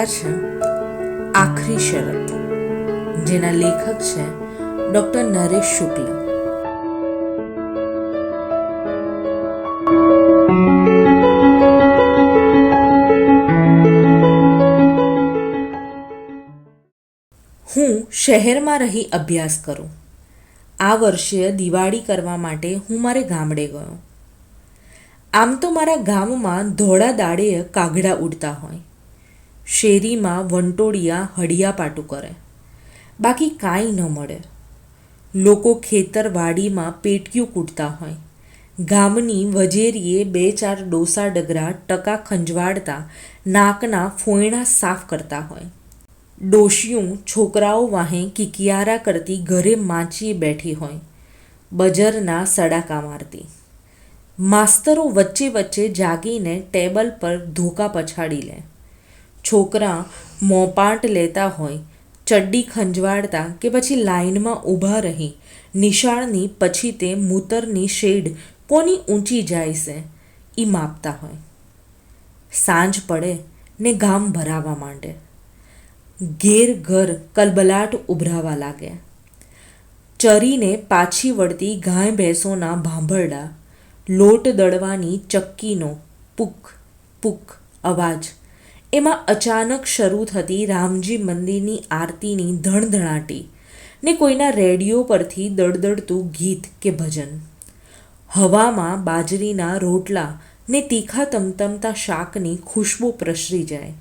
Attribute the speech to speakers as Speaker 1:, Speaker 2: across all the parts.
Speaker 1: કથા છે આખરી શરત, જેના લેખક છે ડૉક્ટર નરેશ શુક્લ. હું શહેરમાં રહી અભ્યાસ કરું. આ વર્ષે દિવાળી કરવા માટે હું મારે ગામડે ગયો. આમ તો મારા ગામમાં ધોળા દાડે કાગડા ઉડતા હોય, શેરીમાં વંટોળિયા હડિયાપાટું કરે, બાકી કાંઈ ન મળે. લોકો ખેતરવાડીમાં પેટીયું કૂટતા હોય, ગામની વજેરીએ 2-4 ડોસા ડગરા ટકા ખંજવાળતા નાકના ફોયણા સાફ કરતા હોય. ડોશિયું છોકરાઓ વાહે કિકિયારા કરતી ઘરે માચીએ બેઠી હોય, બજરના સડાકા મારતી. માસ્તરો વચ્ચે વચ્ચે જાગીને ટેબલ પર ધોકા પછાડી લે. છોકરા મોપાટ લેતા હોય, ચડ્ડી ખંજવાળતા કે પછી લાઇનમાં ઊભા રહી નિશાળની પછી તે મૂતરની શેડ કોની ઊંચી જાય છે એ માપતા હોય. સાંજ પડે ને ગામ ભરાવા માંડે. ઘેર ઘર કલબલાટ ઉભરાવા લાગે. ચરીને પાછી વળતી ગાય ભેંસોના ભાંભરડા, લોટ દળવાની ચક્કીનો પુક પુક અવાજ, એમાં અચાનક શરૂ થતી રામજી મંદિરની આરતીની ધણધણાટી ને કોઈના રેડિયો પરથી દળદળતું ગીત કે ભજન. હવામાં બાજરીના રોટલા ને તીખા તમતમતા શાકની ખુશ્બુ પ્રસરી જાય.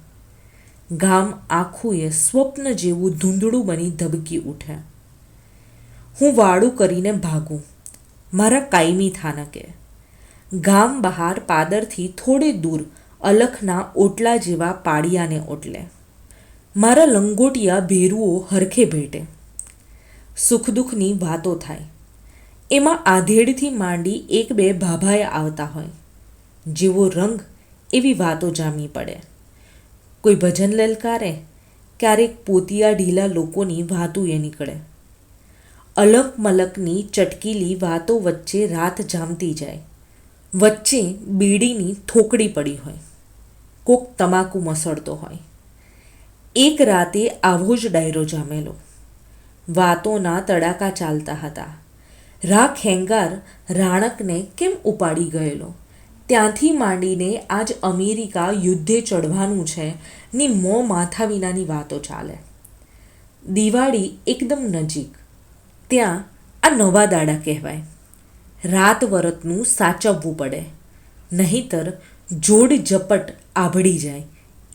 Speaker 1: ગામ આખું એ સ્વપ્ન જેવું ધૂંધળું બની ધબકી ઉઠે. હું વાળું કરીને ભાગું મારા કાયમી થાનકે. ગામ બહાર પાદરથી થોડે દૂર અલખના ઓટલા જેવા પાડિયાને ઓટલે મારા લંગોટિયા ભેરુઓ હરખે ભેટે. સુખ દુઃખની વાતો થાય. એમાં આધેડથી માંડી 1-2 ભાભાએ આવતા હોય. જેવો રંગ એવી વાતો જામી પડે. કોઈ ભજન લલકારે, ક્યારેક પોતિયા ઢીલા લોકોની વાતુએ નીકળે. અલક મલકની ચટકીલી વાતો વચ્ચે રાત જામતી જાય. વચ્ચે બીડીની થોકડી પડી હોય, કોક તમાકુ મસળતો હોય. એક રાતે આવો જ ડાયરો જામેલો. વાતોના તડાકા ચાલતા હતા. ખેંગાર રાણકને કેમ ઉપાડી ગયેલો, ત્યાંથી માંડીને આજ અમેરિકા યુદ્ધે ચડવાનું છે ની માથા વિનાની વાતો ચાલે. દિવાળી એકદમ નજીક. ત્યાં આ નવા દાડા કહેવાય. રાત વરતનું સાચવવું પડે, નહીંતર જોડ ઝપટ આભળી જાય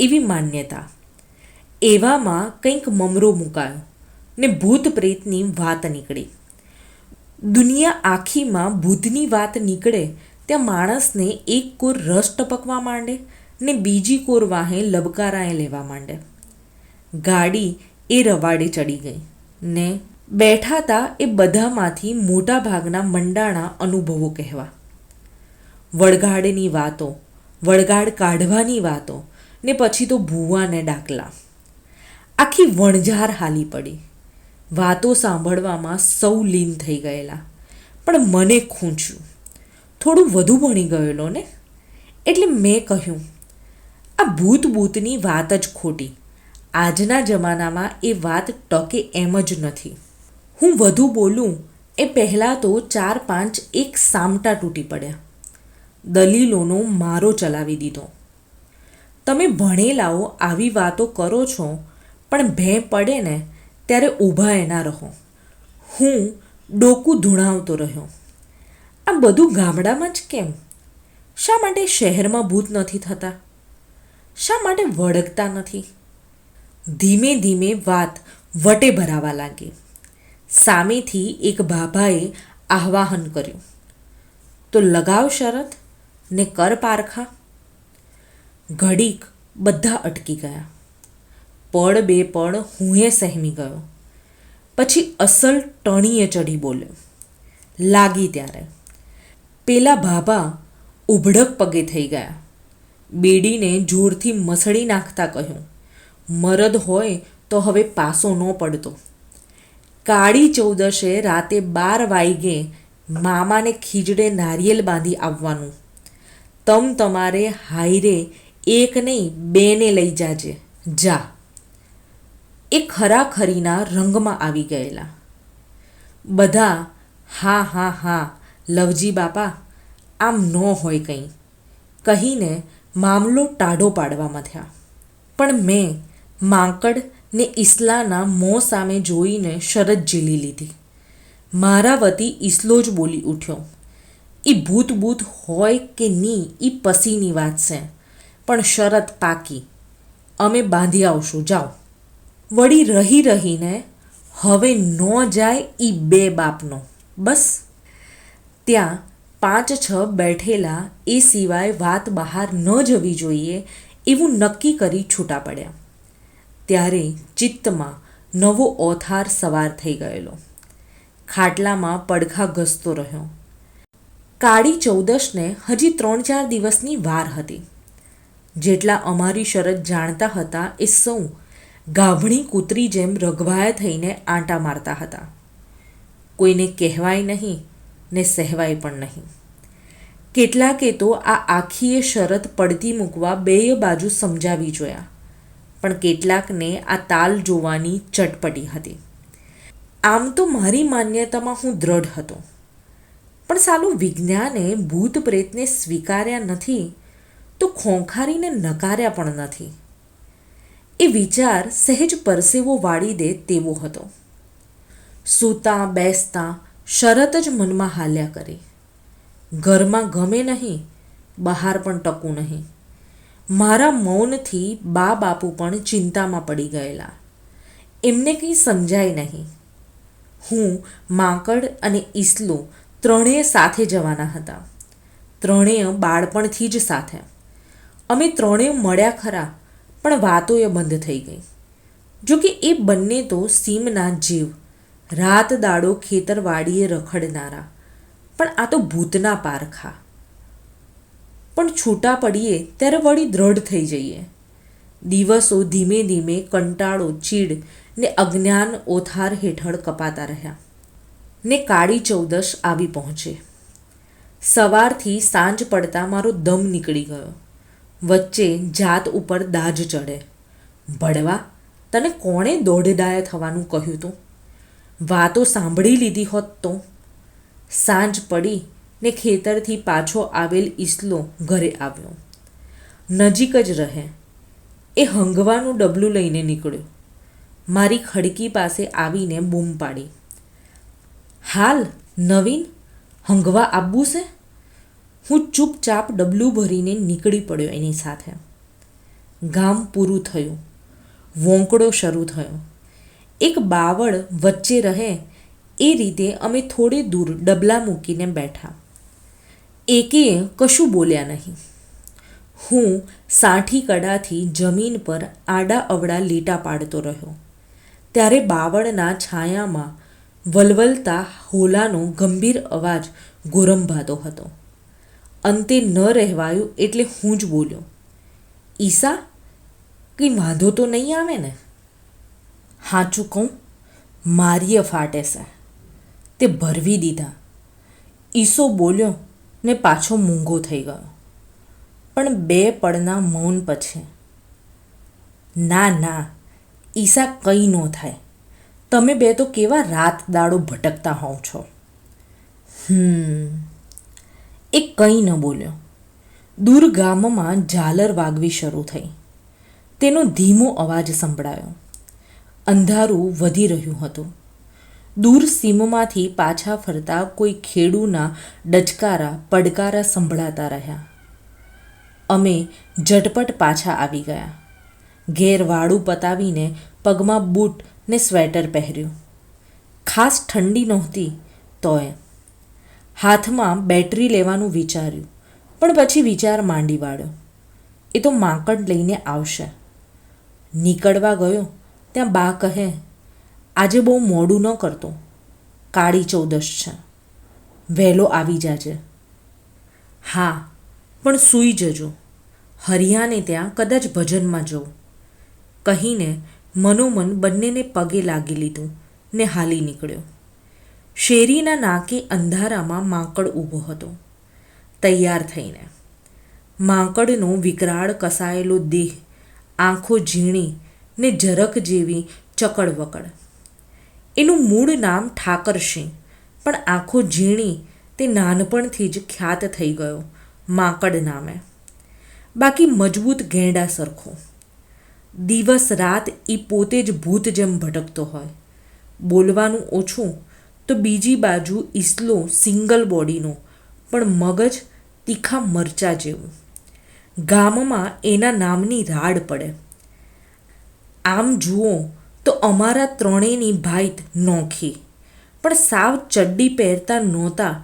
Speaker 1: એવી માન્યતા. એવામાં કંઈક મમરો મુકાયો ને ભૂત પ્રેતની વાત નીકળી. દુનિયા આખીમાં ભૂતની વાત નીકળે ત્યાં માણસને એક કોર રસ ટપકવા માંડે ને બીજી કોર વાહે લબકારાએ લેવા માંડે. ગાડી એ રવાડે ચડી ગઈ ને બેઠાતા એ બધામાંથી મોટા ભાગના મંડાણા અનુભવો કહેવા. વળગાડની વાતો, વળગાડ કાઢવાની વાતો ને પછી તો ભૂવાને ડાકલા. આખી વણઝાર હાલી પડી. વાતો સાંભળવામાં સૌ લીન થઈ ગયેલા, પણ મને ખૂંચ્યું. થોડું વધુ ભણી ગયેલો ને, એટલે મેં કહ્યું, આ ભૂતની વાત જ ખોટી. આજના જમાનામાં એ વાત ટકે એમ જ નથી. હું વધુ બોલું એ પહેલાં તો 4-5 એક સામટા તૂટી પડ્યા. દલીલોનો મારો ચલાવી દીધો. તમે ભણેલાઓ આવી વાતો કરો છો, પણ ભેં પડે ને ત્યારે ઊભા એના રહો. હું ડોકું ધૂણાવતો રહ્યો. આ બધું ગામડામાં જ કેમ? શા માટે શહેરમાં ભૂત નથી થતા? શા માટે વળગતા નથી? ધીમે ધીમે વાત વટે ભરાવા લાગી. સામેથી એક ભાભાએ આહ્વાન કર્યું, તો લગાવ શરત ને કર પારખા. ઘડીક બધા અટકી ગયા. પળ બે પળ હુંએ સહેમી ગયો. પછી અસલ ટણીએ ચઢી બોલ્યો. લાગી ત્યારે પેલા ભાભા ઉભડક પગે થઈ ગયા. બેડીને જોરથી મસળી નાખતા કહ્યું, મરદ હોય તો હવે પાસો ન પડતો. કાળી ચૌદશે રાતે 12 વાગ્યે મામાને ખીજડે નારિયેલ બાંધી આવવાનું. તમારે હાયરે એક નહીં 2 ને લઈ જાજે. જા. એ ખરાખરીના રંગમાં આવી ગયેલા. બધા હા હા હા લવજી બાપા, આમ ન હોય કંઈ કહીને મામલો ટાઢો પાડવા મથ્યા. પણ મેં માંકડ ને ઈસલાના મોં સામે જોઈને શરત ઝીલી લીધી. મારા વતી ઈસલો જ બોલી ઉઠ્યો, એ ભૂત ભૂત હોય કે ની એ પસીની વાત છે, પણ શરત પાકી, અમે બાંધી આવશું, જાઓ. વળી રહી રહીને હવે ન જાય એ બે બાપનો, બસ. ત્યાં 5-6 બેઠેલા એ સિવાય વાત બહાર ન જવી જોઈએ એવું નક્કી કરી છૂટા પડ્યા. ત્યારે ચિત્તમાં નવો ઓથાર સવાર થઈ ગયેલો. ખાટલામાં પડખા ઘસતો રહ્યો. કાળી ચૌદશને હજી 3-4 દિવસની વાર હતી. જેટલા અમારી શરત જાણતા હતા એ સૌ ગાભણી કૂતરી જેમ રઘવાયા થઈને આંટા મારતા હતા. કોઈને કહેવાય નહીં ને સહેવાય પણ નહીં. કેટલાકે તો આ આખીએ શરત પડતી મૂકવા બેય બાજુ સમજાવી જોયા, પણ કેટલાકને આ તાલ જોવાની ચટપટી હતી. આમ તો મારી માન્યતામાં હું દ્રઢ હતો, પણ સાલું વિજ્ઞાને ભૂત પ્રેતને સ્વીકાર્યા નથી તો ખોંખારીને નકાર્યા પણ નથી. એ વિચાર સહેજ પરસેવો વાળી દે તેવો હતો. સૂતા બેસતા શરત જ મનમાં હાલ્યા કરી. ઘરમાં ગમે નહીં, બહાર પણ ટકું નહીં. મારા મૌનથી બા બાપુ પણ ચિંતામાં પડી ગયેલા. એમને કંઈ સમજાય નહીં. હું, માંકડ અને ઈસલો ત્રણેય સાથે જવાના હતા. ત્રણેય બાળપણથી જ સાથે. અમે ત્રણેય મળ્યા ખરા, પણ વાતોએ બંધ થઈ ગઈ. જોકે એ બંને તો સીમના જીવ, રાત દાડો ખેતરવાડીએ રખડનારા, પણ આ તો ભૂતના પારખા. પણ છૂટા પડીએ ત્યારે વળી દ્રઢ થઈ જઈએ. દિવસો ધીમે ધીમે કંટાળો, ચીડ ને અજ્ઞાન ઓથાર હેઠળ કપાતા રહ્યા. ને કાળી ચૌદશ આવી પહોંચે. સવારથી સાંજ પડતા મારો દમ નીકળી ગયો. વચ્ચે જાત ઉપર દાજ ચડે. ભડવા, તને કોણે દોઢડાયા થવાનું કહ્યું તું? વાતો સાંભળી લીધી હોત તો. સાંજ પડી ને ખેતરથી પાછો આવેલ ઈસલો ઘરે આવ્યો. નજીક જ રહે. એ હંગવાનું ડબલું લઈને નીકળ્યો. મારી ખડકી પાસે આવીને બૂમ પાડી, હાલ નવીન, હંગવા આવવું છે? હું ચૂપચાપ ડબલું ભરીને નીકળી પડ્યો એની સાથે. ગામ પૂરું થયું. વોંકડો શરૂ થયો. એક બાવળ વચ્ચે રહે એ રીતે અમે થોડે દૂર ડબલા મૂકીને બેઠા. એકેય કશું બોલ્યા નહીં. હું સાઠી કડાથી જમીન પર આડા અવળા લીટા પાડતો રહ્યો. ત્યારે બાવળના છાયામાં વલવલતા હોલાનો ગંભીર અવાજ ગોરંભાતો હતો. અંતે ન રહેવાયું એટલે હું જ બોલ્યો, ઈસા, કંઈ વાંધો તો નહીં આવે ને? હાચું કહું, મારીએ ફાટે છે. તે ભરવી દીધા. ઈસો બોલ્યો ને પાછો મૂંગો થઈ ગયો. પણ 2 પળના મૌન પછી, ના ના ઈસા, કંઈ ન થાય. તમે બે તો કેવા રાત દાડો ભટકતા હોવ છો. એ કંઈ ન બોલ્યો. દૂર ગામમાં ઝાલર વાગવી શરૂ થઈ. તેનો ધીમો અવાજ સંભળાયો. અંધારું વધી રહ્યું હતું. દૂર સીમમાંથી પાછા ફરતા કોઈ ખેડૂના ડચકારા પડકારા સંભળાતા રહ્યા. અમે ઝટપટ પાછા આવી ગયા. ઘેર વાળું પતાવીને પગમાં બૂટ ને સ્વેટર પહેર્યું. ખાસ ઠંડી નહોતી તોય. હાથમાં બેટરી લેવાનું વિચાર્યું, પણ પછી વિચાર માંડી વાળ્યો. એ તો માંકડ લઈને આવશે. નીકળવા ગયો ત્યાં બા કહે, આજે બહુ મોડું ન કરતો, કાળી ચૌદશ છે, વહેલો આવી જાજે. હા, પણ સૂઈ જજો, હરિયાને ત્યાં કદાચ ભજનમાં જવું કહીને મનોમન બંનેને પગે લાગી લીધું ને હાલી નીકળ્યો. શેરીના નાકે અંધારામાં માંકડ ઊભો હતો, તૈયાર થઈને. માંકડનો વિકરાળ કસાયેલો દેહ આંખો ઝીણી ને ઝરક જેવી ચકડવકડ. એનું મૂળ નામ ઠાકરસિંહ, પણ આંખો ઝીણી તે નાનપણથી જ ખ્યાત થઈ ગયો માંકડ નામે. બાકી મજબૂત ગેંડા સરખો. દિવસ રાત એ પોતે જ ભૂત જેમ ભટકતો હોય. બોલવાનું ઓછું તો બીજી બાજુ ઈસલો સિંગલ બોડીનો, પણ મગજ તીખા મરચા જેવું. ગામમાં એના નામની રાડ પડે. આમ જુઓ તો અમારા ત્રણેયની ભાઈત નોખી, પણ સાવ ચડ્ડી પહેરતા નહોતા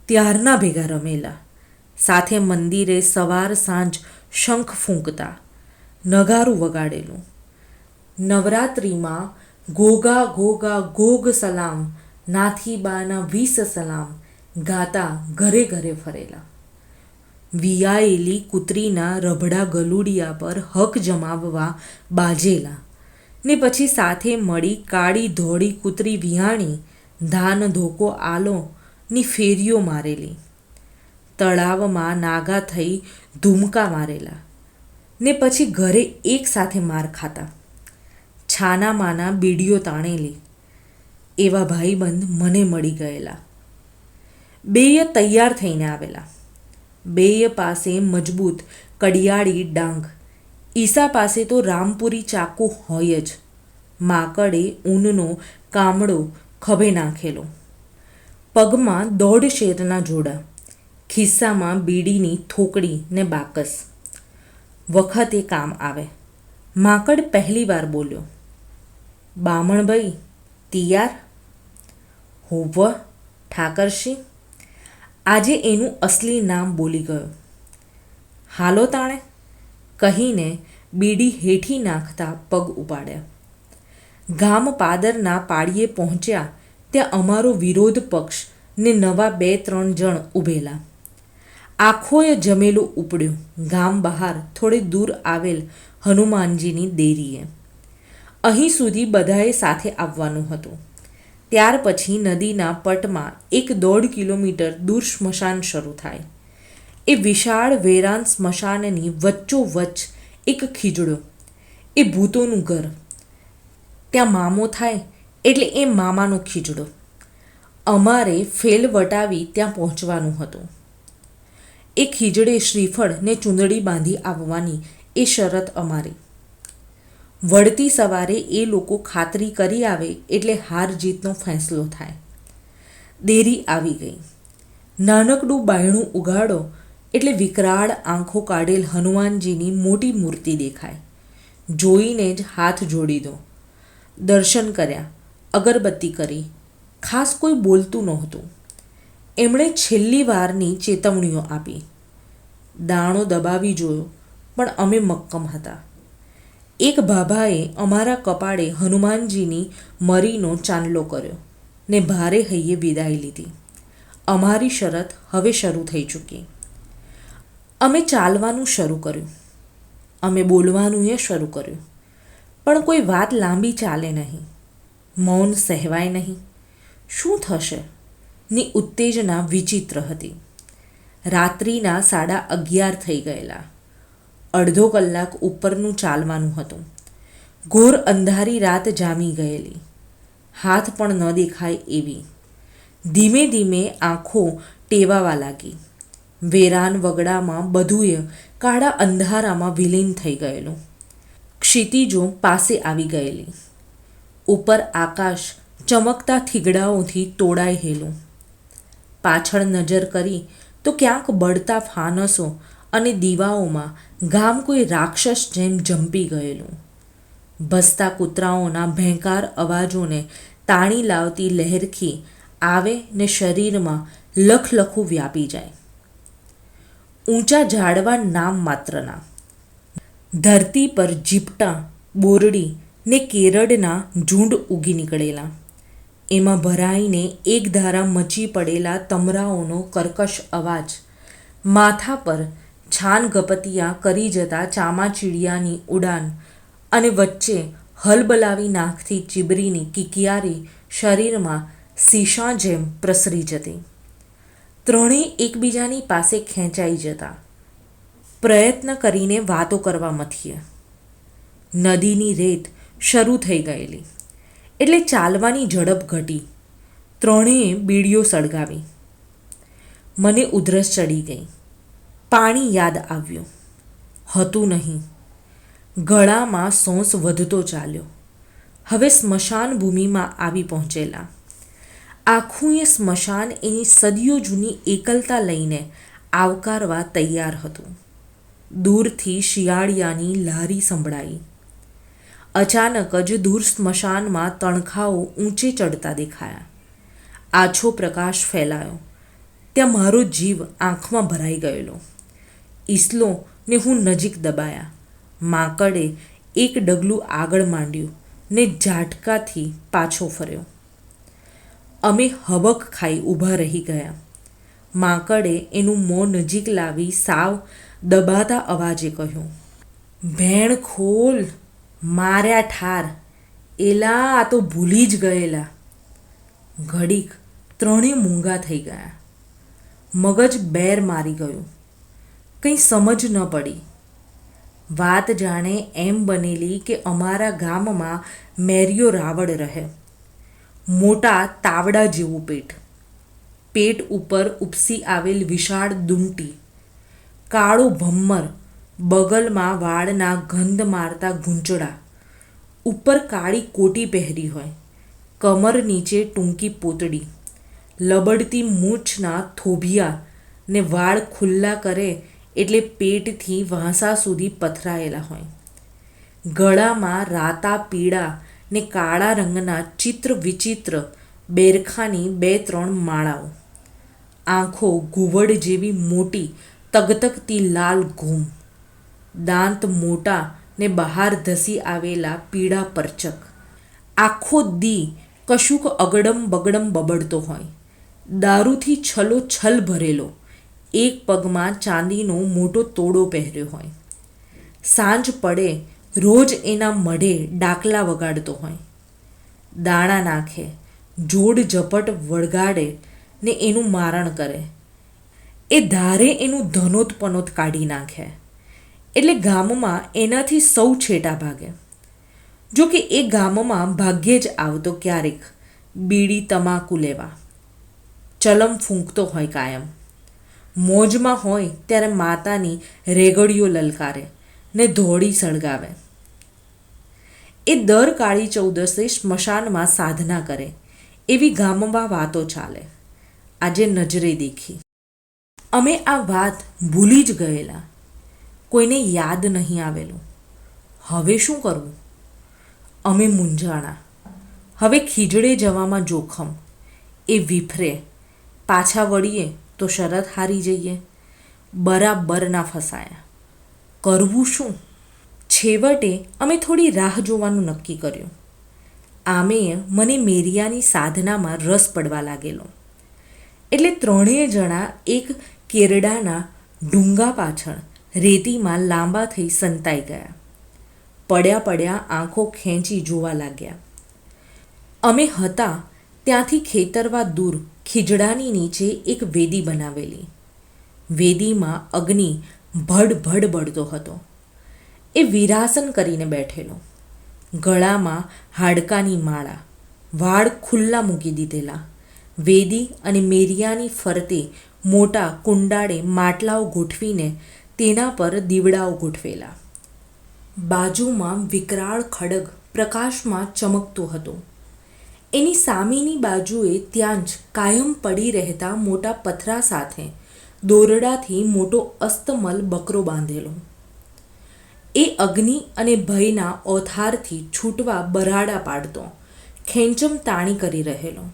Speaker 1: ત્યારના ભેગા રમેલા. સાથે મંદિરે સવાર સાંજ શંખ ફૂંકતા, નગારું વગાડેલું. નવરાત્રિમાં ગોગા ગોગા ગોગ સલામ, નાથીબાના 20 સલામ ગાતા ઘરે ઘરે ફરેલા. વિયાયેલી કૂતરીના રભડા ગલુડિયા પર હક જમાવવા બાજેલા ને પછી સાથે મળી કાળી ધોળી કૂતરી વિહાણી ધાન ધોકો આલો ની ફેરીઓ મારેલી. તળાવમાં નાગા થઈ ધૂમકા મારેલા ને પછી ઘરે એક સાથે માર ખાતા. છાના માના બીડીઓ તાણેલી. એવા ભાઈબંધ મને મળી ગયેલા. બેય તૈયાર થઈને આવેલા. બેય પાસે મજબૂત કડિયાળી ડાંગ. ઈસા પાસે તો રામપુરી ચાકુ હોય જ. માકડે ઊનનો કામડો ખભે નાખેલો. પગમાં 1.5 શેરના જોડા. ખિસ્સામાં બીડીની થોકડી ને બાકસ. વખતે કામ આવે. માકડ પહેલી વાર બોલ્યો, બામણભાઈ તિયાર? હોવ ઠાકરસિંહ. આજે એનું અસલી નામ બોલી ગયો. હાલો તાણે કહીને બીડી હેઠી નાખતા પગ ઉપાડ્યા. ગામ પાદરના પાળીએ પહોંચ્યા ત્યાં અમારો વિરોધ પક્ષ ને નવા 2-3 જણ ઊભેલા. આખોએ જમેલું ઉપડ્યું ગામ બહાર થોડે દૂર આવેલ હનુમાનજીની દેરીએ. અહીં સુધી બધાએ સાથે આવવાનું હતું. ત્યાર પછી નદીના પટમાં 1-1.5 કિલોમીટર દૂર સ્મશાન શરૂ થાય. એ વિશાળ વેરાન સ્મશાનની વચ્ચોવચ્ચ એક ખીજડો. એ ભૂતોનું ઘર. ત્યાં મામો થાય એટલે એ મામાનો ખીજડો. અમારે ફેલ વટાવી ત્યાં પહોંચવાનું હતું. એ ખીજડે શ્રીફળ ને ચૂંદડી બાંધી આવવાની એ શરત અમારી. વળતી સવારે એ લોકો ખાતરી કરી આવે એટલે હાર જીતનો ફેંસલો થાય. દેરી આવી ગઈ. નાનકડું બાયણું ઉગાડો એટલે વિકરાળ આંખો કાઢેલ હનુમાનજીની મોટી મૂર્તિ દેખાય. જોઈને જ હાથ જોડી દો. દર્શન કર્યા, અગરબત્તી કરી. ખાસ કોઈ બોલતું નહોતું. એમણે છેલ્લી વારની ચેતવણીઓ આપી. દાણો દબાવી જોયો, પણ અમે મક્કમ હતા. એક ભાભાએ અમારા કપાળે હનુમાનજીની મરીનો ચાંદલો કર્યો ને ભારે હૈયે વિદાય લીધી. અમારી શરત હવે શરૂ થઈ ચૂકી. અમે ચાલવાનું શરૂ કર્યું. અમે બોલવાનું એ શરૂ કર્યું. પણ કોઈ વાત લાંબી ચાલે નહીં. મૌન સહેવાય નહીં. શું થશે ની ઉત્તેજના વિચિત્ર હતી. રાત્રિના 11:30 થઈ ગયેલા. અડધો કલાક ઉપરનું ચાલવાનું હતું. ઘોર અંધારી રાત જામી ગયેલી. હાથ પણ ન દેખાય એવી. ધીમે ધીમે આંખો ટેવાવા લાગી. વેરાન વગડામાં બધુંય કાળા અંધારામાં વિલીન થઈ ગયેલું. ક્ષિતિજો પાસે આવી ગયેલી. ઉપર આકાશ ચમકતા થીગડાઓથી તોડાયેલું. પાછળ નજર કરી તો ક્યાંક બળતા ફાનસો અને દીવાઓમાં ગામ કોઈ રાક્ષસ જેમ જંપી ગયેલું. ભસતા કૂતરાઓના ભેંકાર અવાજોને તાણી લાવતી લહેરખી આવે ને શરીરમાં લખલખું વ્યાપી જાય. ઊંચા ઝાડવા નામ માત્રના. ધરતી પર જીપટા, બોરડી ને કેરડના ઝૂંડ ઉગી નીકળેલા. એમાં ભરાઈને એકધારા મચી પડેલા તમરાઓનો કર્કશ અવાજ. માથા પર છાન ગપતિયા કરી જતા ચામાચીડિયાની ઉડાન અને વચ્ચે હલબલાવી નાખતી ચીબરીની કિકિયારી શરીરમાં શીશા જેમ પ્રસરી જતી. ત્રણેય એકબીજાની પાસે ખેંચાઈ જતા. પ્રયત્ન કરીને વાતો કરવા મથીએ. નદીની રેત શરૂ થઈ ગયેલી એટલે ચાલવાની ઝડપ ઘટી. ત્રણેય બીડીઓ સળગાવી. મને ઉધરસ ચડી ગઈ. પાણી યાદ આવ્યું. હતું નહીં. ગળામાં સોંસ વધતો ચાલ્યો. હવે સ્મશાન ભૂમિમાં આવી પહોંચેલા. આખું એ સ્મશાન એની સદીઓ જૂની એકલતા લઈને આવકારવા તૈયાર હતું. દૂરથી શિયાળિયાની લારી સંભળાઈ. અચાનક જ દૂર સ્મશાનમાં તણખાઓ ઊંચે ચડતા દેખાયા. આછો પ્રકાશ ફેલાયો. ત્યાં મારો જીવ આંખમાં ભરાઈ ગયેલો. ઈસલો ને હું નજીક દબાયા. માંકડે એક ડગલું આગળ માંડ્યું ને ઝાટકાથી પાછો ફર્યો. અમે હબક ખાઈ ઊભા રહી ગયા. માંકડે એનું મોં નજીક લાવી સાવ દબાતા અવાજે કહ્યું, ભેણ ખોલ, માર્યા ઠાર. એલા, આ તો ભૂલી જ ગયેલા. ઘડીક ત્રણેય મૂંગા થઈ ગયા. મગજ બેર મારી ગયું. કંઈ સમજ ન પડી. વાત જાણે એમ બનેલી કે અમારા ગામમાં મેરિયો રાવળ રહે. મોટા તાવડા જેવું પેટ, પેટ ઉપર ઉપસી આવેલ વિશાળ દૂંટી, કાળો ભમ્મર, બગલમાં વાળના ગંધ મારતા ગૂંચળા, ઉપર કાળી કોટી પહેરી હોય, કમર નીચે ટૂંકી પોતડી, લબડતી મૂછના થોભિયા ને વાળ ખુલ્લા કરે એટલે પેટથી વાંસા સુધી પથરાયેલા હોય. ગળામાં રાતા પીળા ને કાળા રંગના ચિત્ર વિચિત્ર બેરખાની 2-3 માળાઓ. આંખો ઘુવડ જેવી મોટી તગતગતી લાલ ઘૂમ. દાંત મોટા ને બહાર ધસી આવેલા પીળા પરચક. આખો દી કશુંક અગડમ બગડમ બબડતો હોય. દારૂથી છલોછલ ભરેલો. એક પગમાં ચાંદીનો મોટો તોડો પહેર્યો હોય. સાંજ પડે રોજ એના મઢે ડાકલા વગાડતો હોય. દાણા નાખે, જોડ ઝપટ વળગાડે ને એનું મારણ કરે. એ ધારે એનું ધનોત-પનોત કાઢી નાખે. એટલે ગામમાં એનાથી સૌ છેટા ભાગે. જો કે એ ગામમાં ભાગ્યે જ આવતો ક્યારેક બીડી તમાકુ લેવા. ચલમ ફૂંકતો હોય કાયમ. મોજમાં હોય ત્યારે માતાની રેગડીઓ લલકારે ને ધોળી સળગાવે. એ દર કાળી ચૌદસે સ્મશાનમાં સાધના કરે એવી ગામમાં વાતો ચાલે. આજે નજરે દેખી. અમે આ વાત ભૂલી જ ગયેલા. કોઈને યાદ નહીં આવેલું. હવે શું કરવું? અમે મૂંઝાણા. હવે ખીજડે જવામાં જોખમ. એ વિફરે. પાછા વળીએ તો શરત હારી જઈએ. બરાબર ના ફસાયા. કરવું શું? છેવટે અમે થોડી રાહ જોવાનું નક્કી કર્યું. આમે મને મેરિયાની સાધનામાં રસ પડવા લાગેલો. એટલે ત્રણેય જણા એક કેરડાના ડુંગા પાછળ રેતીમાં લાંબા થઈ સંતાઈ ગયા. પડ્યા પડ્યા આંખો ખેંચી જોવા લાગ્યા. અમે હતા ત્યાંથી ખેતરવા દૂર ખીજડાની નીચે એક વેદી બનાવેલી. વેદીમાં અગ્નિ ભડ ભડ બળતો હતો. એ વિરાસન કરીને બેઠેલો. ગળામાં હાડકાની માળા, વાળ ખુલ્લા મૂકી દીધેલા. વેદી અને મેરિયાની ફરતે મોટા કુંડાળે માટલાઓ ગોઠવીને તેના પર દીવડાઓ ગોઠવેલા. બાજુમાં વિકરાળ ખડગ પ્રકાશમાં ચમકતો હતો. એની સામેની બાજુએ ત્યાં જ કાયમ પડી રહેતા મોટા પથરા સાથે દોરડાથી મોટો અસ્તમલ બકરો બાંધેલો. એ અગ્નિ અને ભયના ઓથારથી છૂટવા બરાડા પાડતો, ખેંચમ તાણી કરી રહેલો.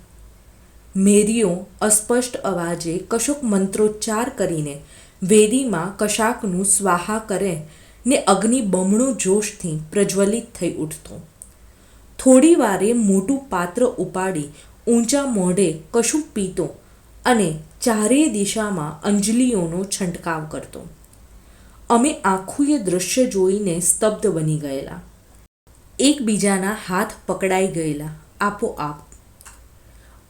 Speaker 1: મેરિયો અસ્પષ્ટ અવાજે કશોક મંત્રોચ્ચાર કરીને વેદીમાં કશાકનું સ્વાહા કરે ને અગ્નિ બમણો જોશથી પ્રજ્વલિત થઈ ઉઠતો. થોડી વારે મોટું પાત્ર ઉપાડી ઊંચા મોઢે કશું પીતો અને ચારેય દિશામાં અંજલિઓનો છંટકાવ કરતો. અમે આખું એ દૃશ્ય જોઈને સ્તબ્ધ બની ગયેલા. એકબીજાના હાથ પકડાઈ ગયેલા આપોઆપ.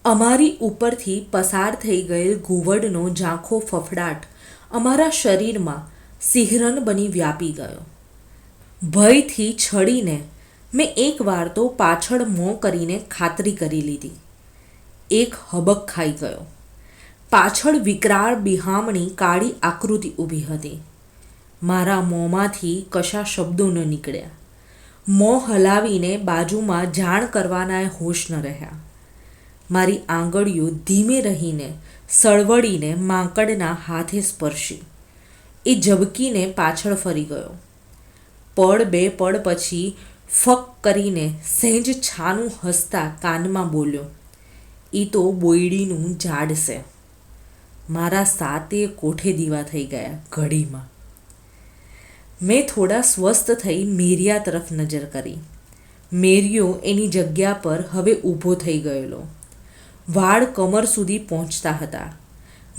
Speaker 1: અમારી ઉપરથી પસાર થઈ ગયેલ ઘુવડનો ઝાંખો ફફડાટ અમારા શરીરમાં સિહરન બની વ્યાપી ગયો. ભયથી છડીને મેં એકવાર તો પાછળ મોં કરીને ખાતરી કરી લીધી. એક હબક ખાઈ ગયો. પાછળ વિકરાળ બિહામણી કાળી આકૃતિ ઊભી હતી. મારા મોંમાંથી કશા શબ્દો ન નીકળ્યા. મોં હલાવીને બાજુમાં જાણ કરવાના હોશ ન રહ્યા. મારી આંગળીઓ ધીમે રહીને સળવળીને માંકડના હાથે સ્પર્શી. એ ઝબકીને પાછળ ફરી ગયો. પળ બે પળ પછી ફક કરીને સહેજ છાનું હસતા કાનમાં બોલ્યો, "એ તો બોયડીનું ઝાડ છે." મારા સાતે કોઠે દીવા થઈ ગયા ઘડીમાં. મેં થોડા સ્વસ્થ થઈ મેરિયા તરફ નજર કરી. મેરિયો એની જગ્યા પર હવે ઊભો થઈ ગયેલો. વાળ કમર સુધી પહોંચતા હતા.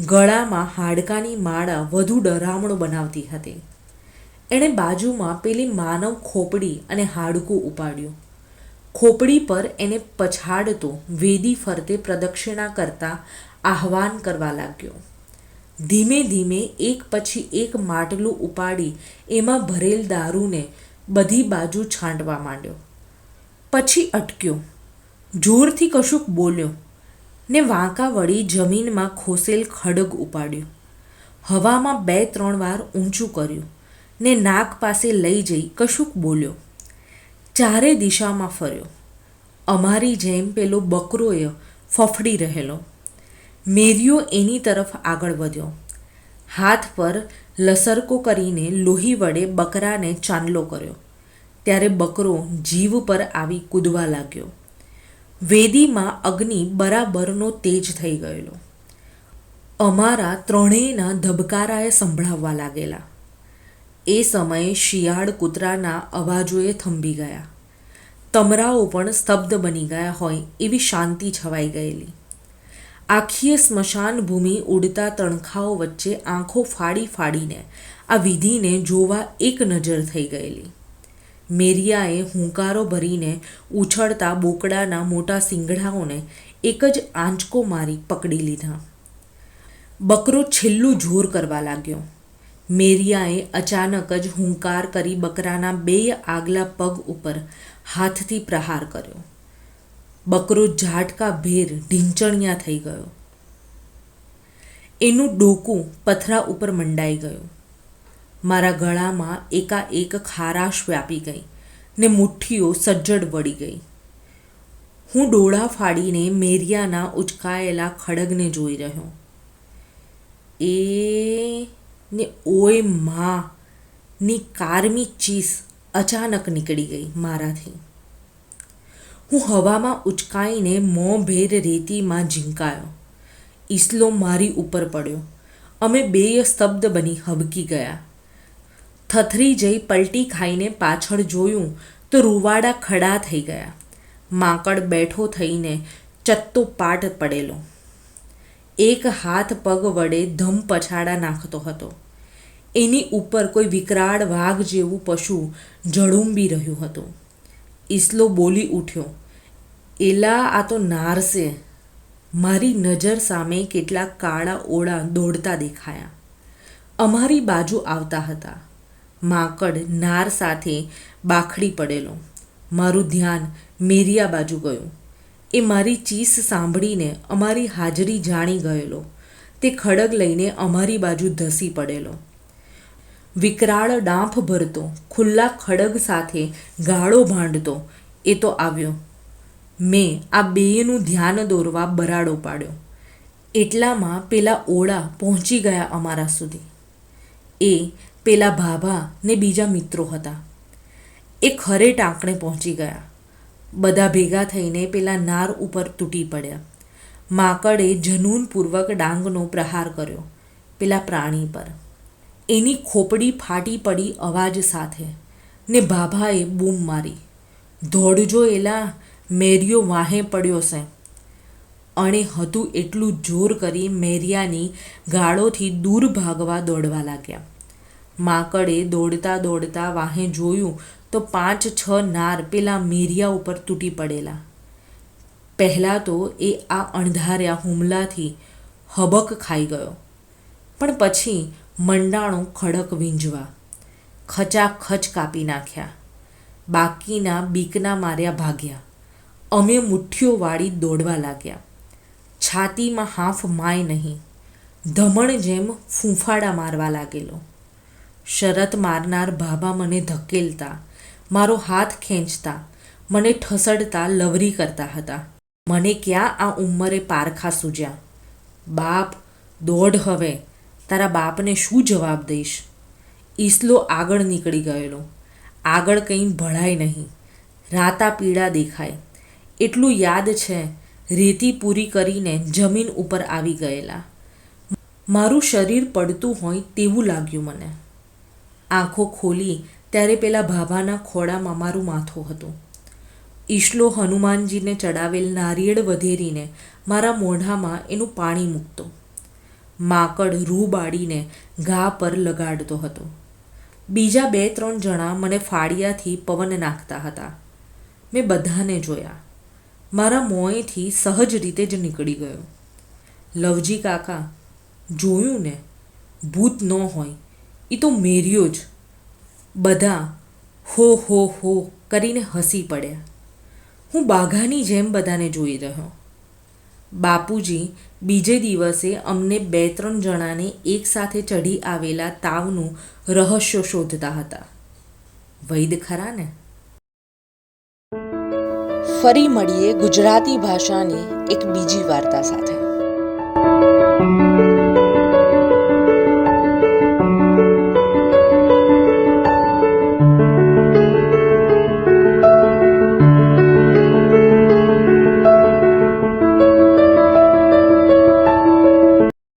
Speaker 1: ગળામાં હાડકાની માળા વધુ ડરામણો બનાવતી હતી. એણે બાજુમાં પેલી માનવ ખોપડી અને હાડકું ઉપાડ્યું. ખોપડી પર એને પછાડતો વેદી ફરતે પ્રદક્ષિણા કરતા આહ્વાન કરવા લાગ્યો. ધીમે ધીમે એક પછી એક માટલું ઉપાડી એમાં ભરેલ દારૂને બધી બાજુ છાંટવા માંડ્યો. પછી અટક્યો. જોરથી કશુંક બોલ્યો ને વાંકા વળી જમીનમાં ખોસેલ ખડગ ઉપાડ્યું. હવામાં 2-3 વાર ઊંચું કર્યું ને નાક પાસે લઈ જઈ કશુંક બોલ્યો. ચારે દિશામાં ફર્યો. અમારી જેમ પેલો બકરોય ફફડી રહેલો. મેરિયો એની તરફ આગળ વધ્યો. હાથ પર લસરકો કરીને લોહી વડે બકરાને ચાંદલો કર્યો. ત્યારે બકરો જીવ પર આવી કૂદવા લાગ્યો. વેદીમાં અગ્નિ બરાબરનો તેજ થઈ ગયેલો. અમારા ત્રણેયના ધબકારાએ સંભળાવવા લાગેલા. એ સમયે શિયાળ કૂતરાના અવાજોએ થંભી ગયા. તમરાઓ પણ સ્તબ્ધ બની ગયા હોય એવી શાંતિ છવાઈ ગયેલી. આખીએ સ્મશાન ભૂમિ ઉડતા તણખાઓ વચ્ચે આંખો ફાડી ફાડીને આ વિધિને જોવા એક નજર થઈ ગયેલી. મેરિયાએ હુંકારો ભરીને ઉછળતા બોકડાના મોટા શિંગડાઓને એક જ આંચકો મારી પકડી લીધા. બકરો છેલ્લું જોર કરવા લાગ્યો. મેરિયાએ અચાનક જ હુંકાર કરી બકરાના 2 આગલા પગ ઉપર હાથથી પ્રહાર કર્યો. બકરો ઝાટકા ભેર ઢીંચણિયા થઈ ગયો. એનું ડોકું પથરા ઉપર મંડાઈ ગયું. મારા ગળામાં એકાએક ખારાશ વ્યાપી ગઈ ને મુઠ્ઠીઓ સજ્જડ વળી ગઈ. હું ડોળા ફાડીને મેરિયાના ઉચકાયેલા ખડગને જોઈ રહ્યો. એ ને ઓય માં ની કારમી ચીસ અચાનક નીકળી ગઈ મારાથી. હું હવામાં ઉચકાઈને મોં ભેર રેતીમાં ઝીંકાયો. ઈસલો મારી ઉપર પડ્યો. અમે બેય સ્તબ્ધ બની હબકી ગયા. થથરી જઈ પલટી ખાઈને પાછળ જોયું તો રૂવાડા ખડા થઈ ગયા. માંકડ બેઠો થઈને ચત્તો પાટ પડેલો. એક હાથ પગ વડે ધમ પછાડા નાખતો હતો. એની ઉપર કોઈ વિકરાળ વાઘ જેવું પશુ ઝળુંબી રહ્યું હતું. ઈસલો બોલી ઉઠ્યો, "એલા, આ તો નારસે." મારી નજર સામે કેટલાક કાળા ઓળા દોડતા દેખાયા. અમારી બાજુ આવતા હતા. માંકડ નાર સાથે બાખડી પડેલો. મારું ધ્યાન મેરિયા બાજુ ગયું. એ મારી ચીસ સાંભળીને અમારી હાજરી જાણી ગયેલો. તે ખડગ લઈને અમારી બાજુ ધસી પડેલો. વિકરાળ ડાંફ ભરતો ખુલ્લા ખડગ સાથે ગાળો ભાંડતો એ તો આવ્યો. મેં આ બેયનું ધ્યાન દોરવા બરાડો પાડ્યો. એટલામાં પેલા ઓળા પહોંચી ગયા અમારા સુધી. એ પેલા ભાભા ને બીજા મિત્રો હતા. એ ખરે ટાંકણે પહોંચી ગયા. બધા ભેગા થઈને પેલા નાર ઉપર તૂટી પડ્યા. માંકડે જનૂનપૂર્વક ડાંગનો પ્રહાર કર્યો પેલા પ્રાણી પર. એની ખોપડી ફાટી પડી અવાજ સાથે ને ભાભાએ બૂમ મારી, "દોડજો એલા, મેરિયો વાહે પડ્યો છે." અણે હતું એટલું જોર કરી મેરિયાની ગાળોથી દૂર ભાગવા દોડવા લાગ્યા. માંકડે દોડતા દોડતા વાહે જોયું તો 5-6 નાર પેલા મેરિયા ઉપર તૂટી પડેલા. પહેલાં તો એ આ અણધાર્યા હુમલાથી હબક ખાઈ ગયો, પણ પછી મંડાણો ખડક વીંજવા. ખચાખચ કાપી નાખ્યા. બાકીના બીકના માર્યા ભાગ્યા. અમે મુઠ્ઠીઓ વાળી દોડવા લાગ્યા. છાતીમાં હાફ માય નહીં, ધમણ જેમ ફૂંફાડા મારવા લાગેલો. શરત મારનાર ભાભા મને ધકેલતા, મારો હાથ ખેંચતા, મને ઠસડતા લવરી કરતા હતા. મને ક્યાં આ ઉંમરે પારખા સૂજ્યા. બાપ, દોડ હવે, તારા બાપને શું જવાબ દઈશ? ઈસલો આગળ નીકળી ગયેલો. આગળ કંઈ ભળાય નહીં. રાતા પીળા દેખાય. એટલું યાદ છે, રેતી પૂરી કરીને જમીન ઉપર આવી ગયેલા. મારું શરીર પડતું હોય તેવું લાગ્યું મને. આંખો ખોલી ત્યારે પેલા ભાભાના ખોળામાં મારું માથું હતું. ઈશલો હનુમાનજીને ચડાવેલ નારિયેળ વધેરીને મારા મોઢામાં એનું પાણી મૂકતો. માકડ રૂ બાળીને ઘા પર લગાડતો હતો. બીજા 2-3 જણા મને ફાળિયાથી પવન નાખતા હતા. મેં બધાને જોયા. મારા મોંએથી સહજ રીતે જ નીકળી ગયો, લવજી કાકા, જોયું ને, ભૂત ન હોય, એ તો મેર્યો જ. બધા હો હો હો કરીને હસી પડ્યા. હું બાઘાની જેમ બધાને જોઈ રહ્યો. બાપુજી બીજે દિવસે અમને 2-3 જણાને એકસાથે ચઢી આવેલા તાવનું રહસ્ય શોધતા હતા. વૈદ ખરા ને? ફરી મળીએ ગુજરાતી ભાષાની એક બીજી વાર્તા સાથે.